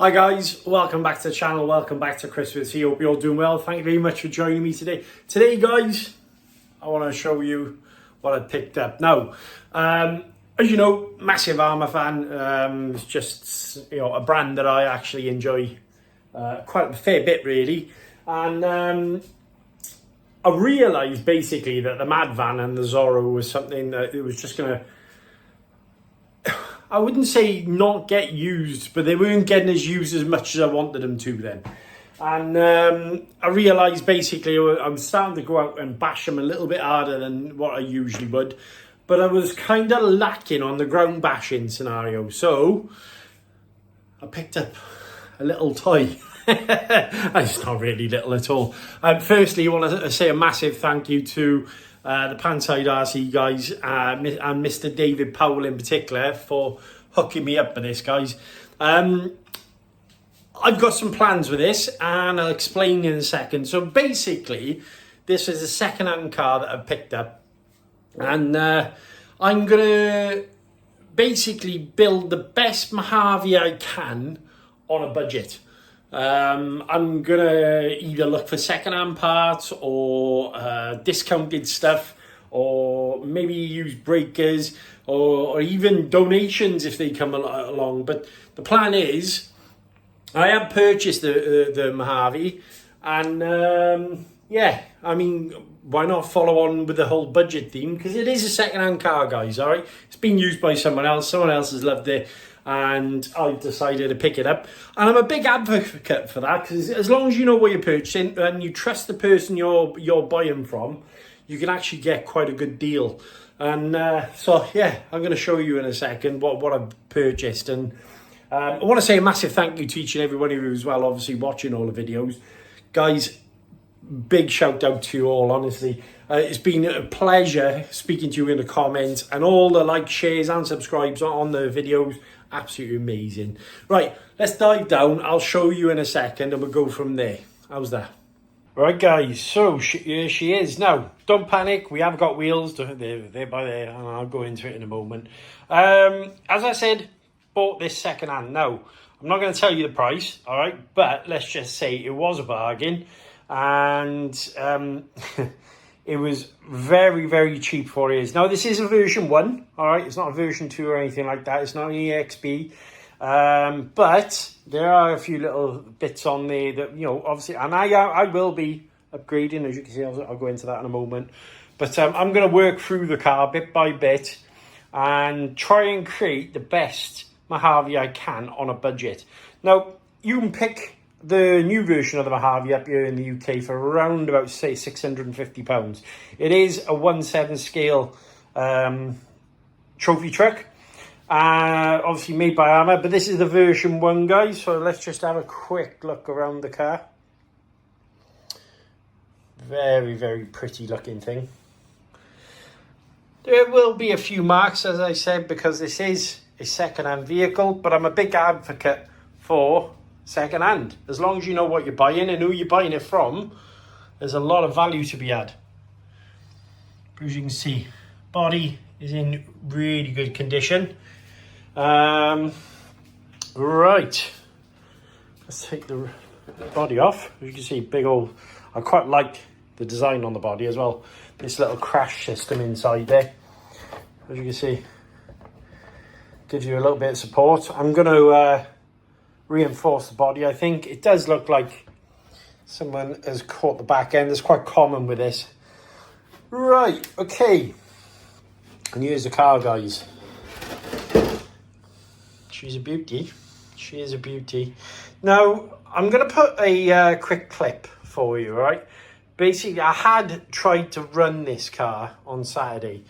Hi guys, welcome back to the channel, welcome back to ChriswithaC. Hope you're all doing well. Thank you very much for joining me today. Today guys, I want to show you what I picked up. Now, as you know, massive Arrma fan. It's just, you know, a brand that I actually enjoy quite a fair bit really. And I realised basically that the Mad Van and the Zorro was something that it was just going to, I wouldn't say not get used, but they weren't getting as used as much as I wanted them to then. And I realised basically I'm starting to go out and bash them a little bit harder than what I usually would. But I was kind of lacking on the ground bashing scenario. So I picked up a little toy. It's not really little at all. Firstly, I want to say a massive thank you to the Pantside RC guys and Mr. David Powell in particular for hooking me up with this, guys. I've got some plans with this and I'll explain in a second. So basically, this is a second-hand car that I've picked up, and I'm going to basically build the best Mojave I can on a budget. I'm gonna either look for second-hand parts or discounted stuff, or maybe use breakers or even donations if they come along. But the plan is, I have purchased the Mojave, and yeah, I mean, why not follow on with the whole budget theme, because it is a second-hand car, guys. All right, it's been used by someone else has loved it, and I decided to pick it up. And I'm a big advocate for that, because as long as you know what you're purchasing and you trust the person you're buying from, you can actually get quite a good deal. And so yeah, I'm going to show you in a second what I've purchased. And I want to say a massive thank you to each and every one of you as well, obviously watching all the videos, guys. Big shout out to you all, honestly. It's been a pleasure speaking to you in the comments, and all the likes, shares and subscribes on the videos. Absolutely amazing. Right, let's dive down. I'll show you in a second and we'll go from there. How's that? Right guys, so here she is. Now, don't panic, we have got wheels. They're by there, and I'll go into it in a moment. As I said, bought this second hand. Now, I'm not going to tell you the price, all right, but let's just say it was a bargain. And it was very, very cheap for it is. Now, this is a version 1, all right? It's not a version 2 or anything like that. It's not an EXP. But there are a few little bits on there that, you know, obviously, and I will be upgrading, as you can see. I'll go into that in a moment. But I'm going to work through the car bit by bit and try and create the best Mojave I can on a budget. Now, you can pick the new version of the Mojave up here in the UK for around about, say, £650. It is a 1/7 scale trophy truck, obviously made by Arrma, but this is the version 1, guys. So let's just have a quick look around the car. Very, very pretty looking thing. There will be a few marks, as I said, because this is a second-hand vehicle, but I'm a big advocate for second hand. As long as you know what you're buying and who you're buying it from, there's a lot of value to be had. As you can see, body is in really good condition. Right, let's take the body off. As you can see, big old, I quite like the design on the body as well. This little crash system inside there, as you can see, gives you a little bit of support. I'm going to reinforce the body. I think it does look like someone has caught the back end. It's quite common with this. Right, okay, and here's the car, guys. She's a beauty. She is a beauty. Now, I'm going to put a quick clip for you, all right? Basically, I had tried to run this car on Saturday,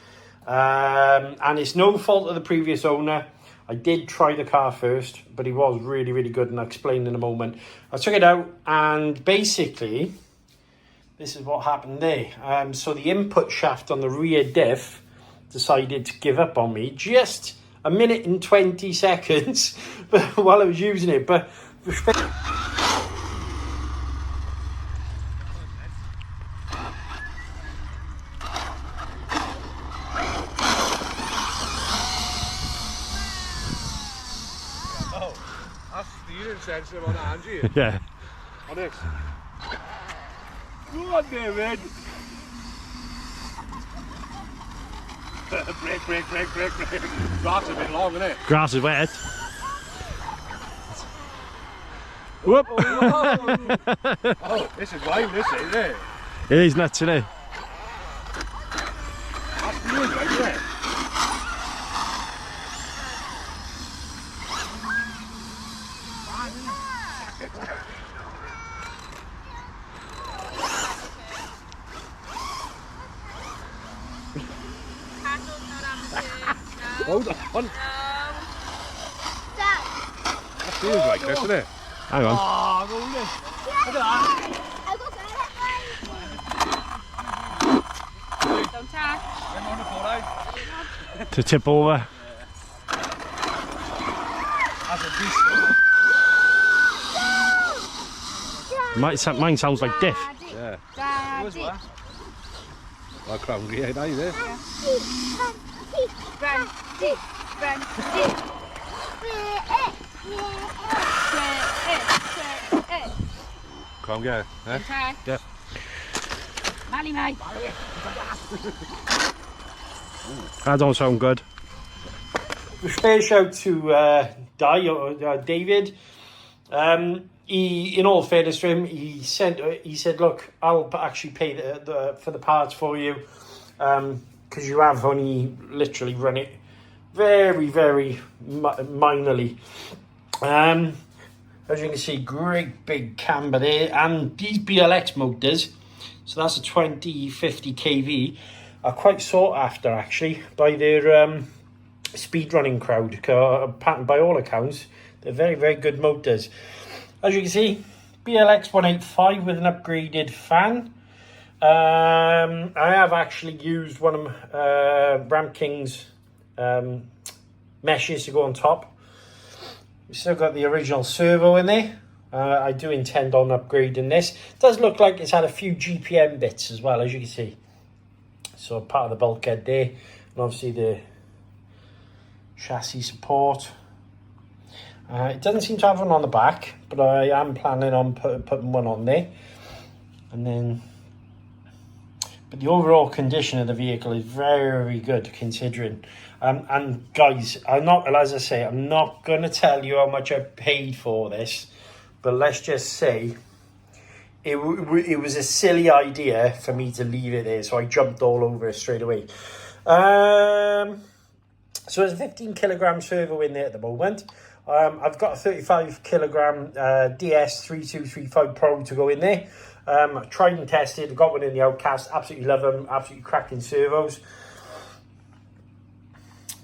and it's no fault of the previous owner. I did try the car first, but he was really, really good, and I'll explain in a moment. I took it out, and basically, this is what happened there. So the input shaft on the rear diff decided to give up on me just a minute and 20 seconds while I was using it. But That's steering sensitive on the hands here. Yeah. On this. Go on, David. Break. Grass a bit long, isn't it? Grass is wet. Whoop! Oh, this is wild, this is, isn't it? It is nuts, isn't it? That's steering right, isn't it? Hold on. That feels like this, isn't it? Hang on. Oh, go on this. Look at that. Don't touch. I'm on the floor out. To tip over. That's a beast. Mine sounds like diff. Yeah. Daddy. Well, crown grey, ain't I, there? Brandy. Crown grey, eh? Try. Yeah. Mally, mate. That don't sound good. Fair shout to David. He, in all fairness to him, he said, look, I'll actually pay for the parts for you, because you have only literally run it very, very minorly. As you can see, great big camber there, and these BLX motors, so that's a 2050 kV, are quite sought after actually by their speedrunning crowd. By all accounts, they're very, very good motors. As you can see, BLX 185 with an upgraded fan. I have actually used one of Ram King's meshes to go on top. We've still got the original servo in there. I do intend on upgrading this. It does look like it's had a few GPM bits as well, as you can see. So part of the bulkhead there, and obviously the chassis support. It doesn't seem to have one on the back, but I am planning on putting one on there. And then, but the overall condition of the vehicle is very good considering. And guys, I'm not going to tell you how much I paid for this, but let's just say it was a silly idea for me to leave it there, so I jumped all over it straight away. So there's a 15 kilogram servo in there at the moment. I've got a 35 kilogram DS3235 Pro to go in there. I tried and tested. I got one in the Outcast. Absolutely love them. Absolutely cracking servos.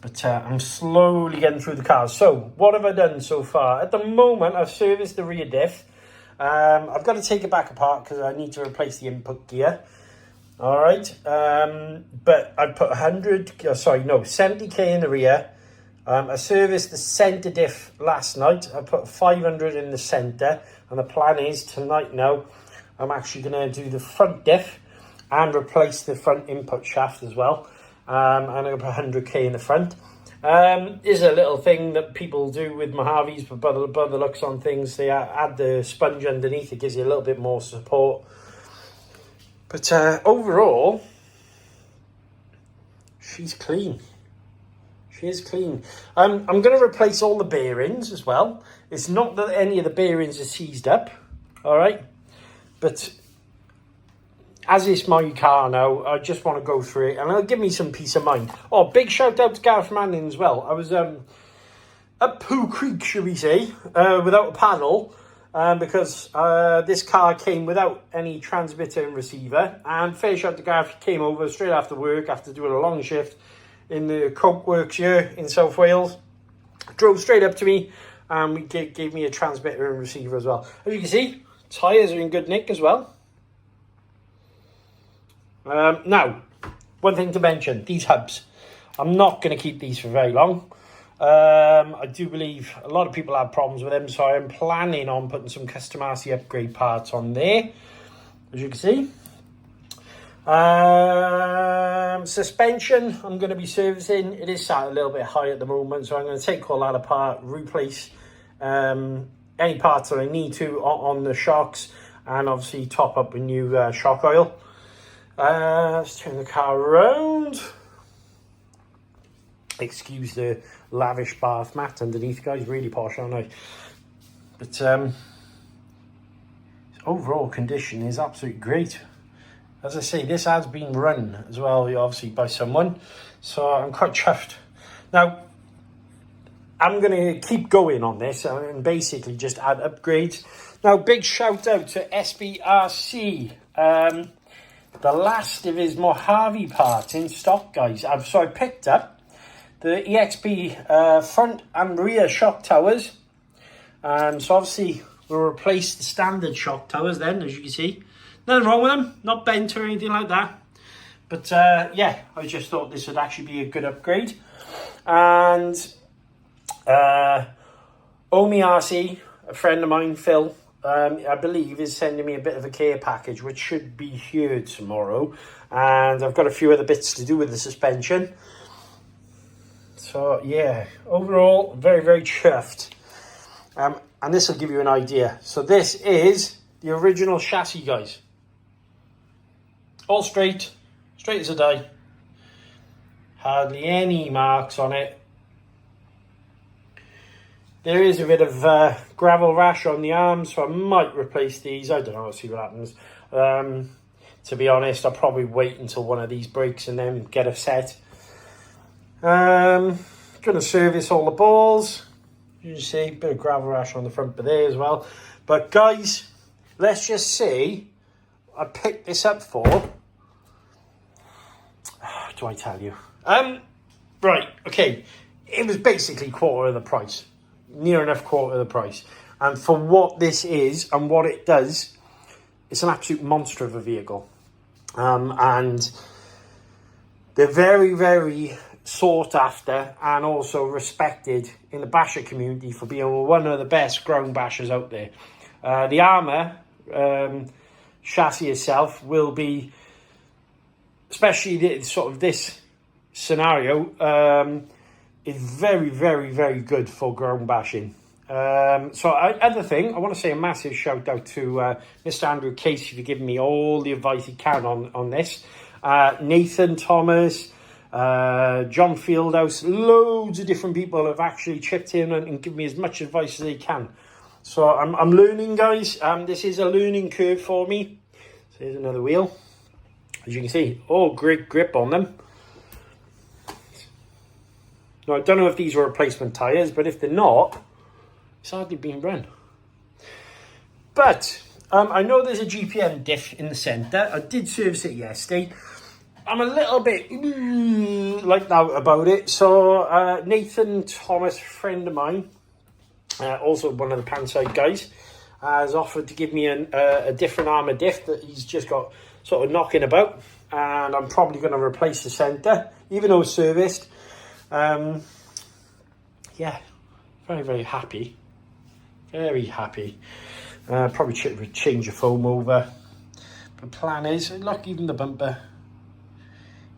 But I'm slowly getting through the cars. So what have I done so far? At the moment, I've serviced the rear diff. I've got to take it back apart because I need to replace the input gear. All right. But I put 70k in the rear. I serviced the centre diff last night. I put 500 in the centre, and the plan is tonight now I'm actually going to do the front diff and replace the front input shaft as well. And I'm going to put 100k in the front. Is a little thing that people do with Mojaves, but by the looks on things, they add the sponge underneath. It gives you a little bit more support. But overall, she's clean. She is clean. I'm going to replace all the bearings as well. It's not that any of the bearings are seized up, all right? But as it's my car now, I just want to go through it, and it'll give me some peace of mind. Oh, big shout out to Gareth Manning as well. I was up Pooh Creek, should we say, without a paddle, because this car came without any transmitter and receiver. And fair shout to Gareth, he came over straight after work, after doing a long shift in the Coke Works here in South Wales. Drove straight up to me, and gave me a transmitter and receiver as well. As you can see, tyres are in good nick as well. Now, one thing to mention, these hubs. I'm not going to keep these for very long. I do believe a lot of people have problems with them, so I am planning on putting some custom RC upgrade parts on there, as you can see. Suspension, I'm going to be servicing. It is sat a little bit high at the moment, so I'm going to take all that apart, replace any parts that I need to on the shocks, and obviously top up with new shock oil. Let's turn the car around. Excuse the lavish bath mat underneath, guys. Really posh, aren't I? But overall condition is absolutely great. As I say, this has been run as well, obviously, by someone, so I'm quite chuffed. Now, I'm going to keep going on this and basically just add upgrades. Now, big shout out to SBRC. The last of his Mojave parts in stock, guys. So I picked up the EXP front and rear shock towers. So obviously we'll replace the standard shock towers then, as you can see. Nothing wrong with them, not bent or anything like that. But yeah, I just thought this would actually be a good upgrade. And Omi RC, a friend of mine, Phil, I believe is sending me a bit of a care package, which should be here tomorrow. And I've got a few other bits to do with the suspension. So yeah, overall, very, very chuffed. And this will give you an idea. So this is the original chassis, guys. All straight as a die. Hardly any marks on it. There is a bit of gravel rash on the arms, so I might replace these. I don't know, I'll see what happens. To be honest, I'll probably wait until one of these breaks and then get a set. Going to service all the balls. You can see a bit of gravel rash on the front of there as well. But guys, let's just say I picked this up for... do I tell you? Right, okay. It was basically quarter of the price. Near enough quarter of the price. And for what this is and what it does, it's an absolute monster of a vehicle. And they're very, very sought after and also respected in the basher community for being one of the best ground bashers out there. The Arrma chassis itself will be, especially this scenario, is very, very, very good for ground bashing. Other thing, I want to say a massive shout out to Mr. Andrew Casey for giving me all the advice he can on this. Nathan Thomas, John Fieldhouse, loads of different people have actually chipped in and given me as much advice as they can. So I'm learning, guys. This is a learning curve for me. So here's another wheel. As you can see, great grip on them. Now, I don't know if these are replacement tyres, but if they're not, it's hardly been run. But I know there's a GPM diff in the centre. I did service it yesterday. I'm a little bit like that about it. So Nathan Thomas, friend of mine, also one of the Pantside guys, has offered to give me a different Arrma diff that he's just got sort of knocking about. And I'm probably going to replace the centre, even though it's serviced. Yeah, very, very happy. Very happy. Probably change the foam over. But plan is, look, even the bumper,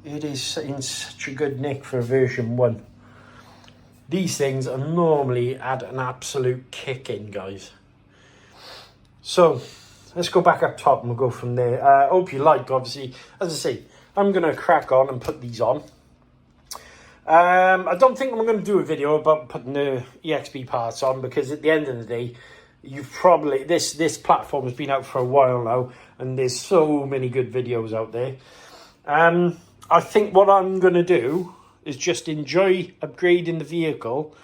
it is in such a good nick for a version 1. These things are normally at an absolute kick in, guys. So let's go back up top and we'll go from there. Hope you like, obviously. As I say, I'm going to crack on and put these on. I don't think I'm going to do a video about putting the EXP parts on, because at the end of the day, you've probably this platform has been out for a while now, and there's so many good videos out there. I think what I'm going to do is just enjoy upgrading the vehicle,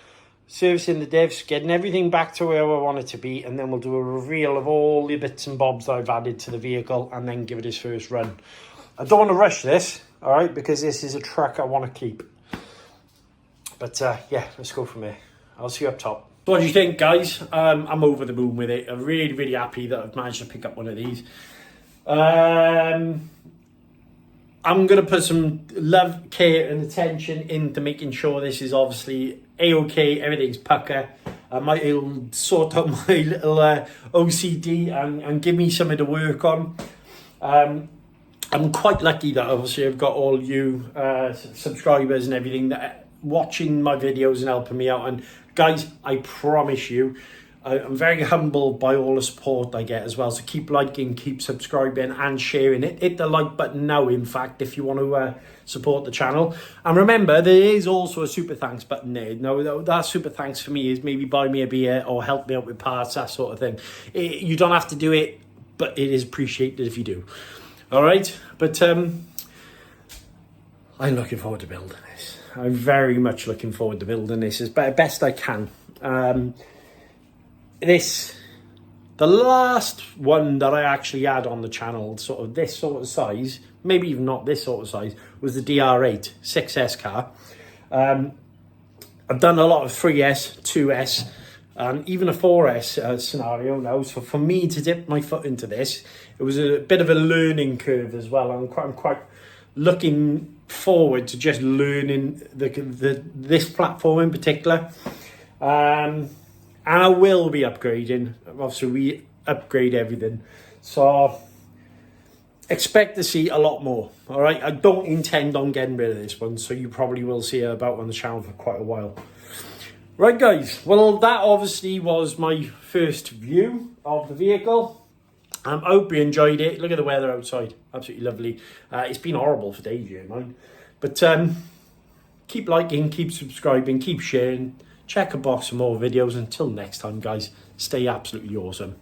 servicing the diffs, getting everything back to where I want it to be, and then we'll do a reveal of all the bits and bobs that I've added to the vehicle, and then give it its first run. I don't want to rush this, all right, because this is a truck I want to keep. But yeah, let's go from there. I'll see you up top. So what do you think, guys? I'm over the moon with it. I'm really, really happy that I've managed to pick up one of these. I'm going to put some love, care and attention into making sure this is obviously A-OK, everything's pucker. I might sort out my little OCD and give me something to work on. I'm quite lucky that obviously I've got all you subscribers and everything that watching my videos and helping me out. And guys, I promise you, I'm very humbled by all the support I get as well. So keep liking, keep subscribing and sharing it. Hit the like button now, in fact, if you want to support the channel. And remember, there is also a super thanks button there. No, that super thanks for me is maybe buy me a beer or help me out with parts, that sort of thing. You don't have to do it, but it is appreciated if you do. All right, but I'm looking forward to building this. I'm very much looking forward to building this as best I can. The last one that I actually had on the channel, sort of this sort of size, maybe even not this sort of size, was the DR8 6S car. I've done a lot of 3S, 2S, and even a 4S scenario now. So for me to dip my foot into this, it was a bit of a learning curve as well. I'm quite looking forward to just learning this platform in particular. And I will be upgrading. Obviously, we upgrade everything. So expect to see a lot more. All right. I don't intend on getting rid of this one. So you probably will see it about on the channel for quite a while. Right, guys. Well, that obviously was my first view of the vehicle. I hope you enjoyed it. Look at the weather outside. Absolutely lovely. It's been horrible for days here, man. But keep liking, keep subscribing, keep sharing. Check a box for more videos. Until next time, guys, stay absolutely awesome.